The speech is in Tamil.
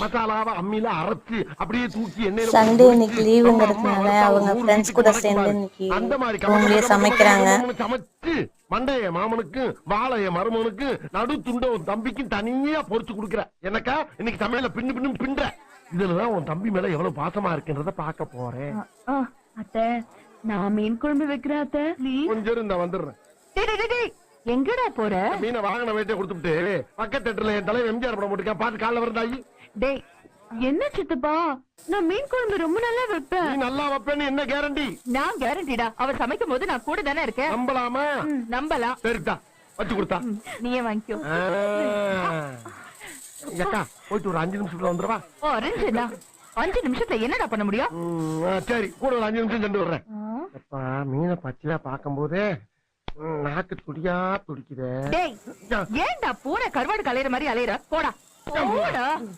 மசாலாவை அம்மியில அரைச்சு அப்படியே தூக்கி எண்ணெயில சண்டே இன்னைக்கு லீவுங்கிறதுனால அவங்க ஃப்ரெண்ட்ஸ் கூட சேர்ந்து இன்னைக்கு அந்த மாதிரி ரூம்லயே சமைக்கிறாங்க. சமைச்சு மண்டைய மாமனுக்கு வாழைய மருமனுக்கு நடு துண்ட உன் தம்பிக்கு தனியா பொரிச்சு கொடுக்குற எனக்கா இன்னைக்கு சமையல பின்னு பின்னு பின்ற இதுலதான் உன் தம்பி மேல எவ்வளவு பாசமா இருக்குன்றத பாக்க போறேன். அத்தை நான் மீன் குழம்பு வைக்கிறேன் அத்தை. கொஞ்சம் இருந்தா வந்துடுறேன். எங்கடா போற? மீனை வாங்கின வேட்டை கொடுத்துட்டு பக்கத்து தேட்டர்ல என் தலைவர் எம்ஜிஆர் படம் போட்டுருக்கேன் பாத்து காலைல வரந்தாயி. டேய் என்ன சித்தப்பா, நான் மீன் குழம்பு ரொம்ப நல்லா வைப்பேன். நீ நல்லா வைப்பேன்னு என்ன கேரண்டி? நான் கேரண்டிடா, அவர் சமைக்கும் போது நான் கூட தானே இருக்கேன். நம்பலாமா? நம்பலாம். சரிதா வச்சு கொடுத்தா நீயே வாங்கிக்கோ. அக்கா போயிட்டு ஒரு 5 நிமிஷத்துல வந்துருவா. 5 நிமிஷத்துல என்னடா பண்ண முடியும்? சரி கூட ஒரு 5 நிமிஷம் சென்று வர்றேன். அப்பா மீனை பச்சையா பாக்கும் போதே நாக்கு துடியா துடிக்குதே. ஏன்டா பூனை கருவாடு கலையிற மாதிரி அலையிற? போடா போடா.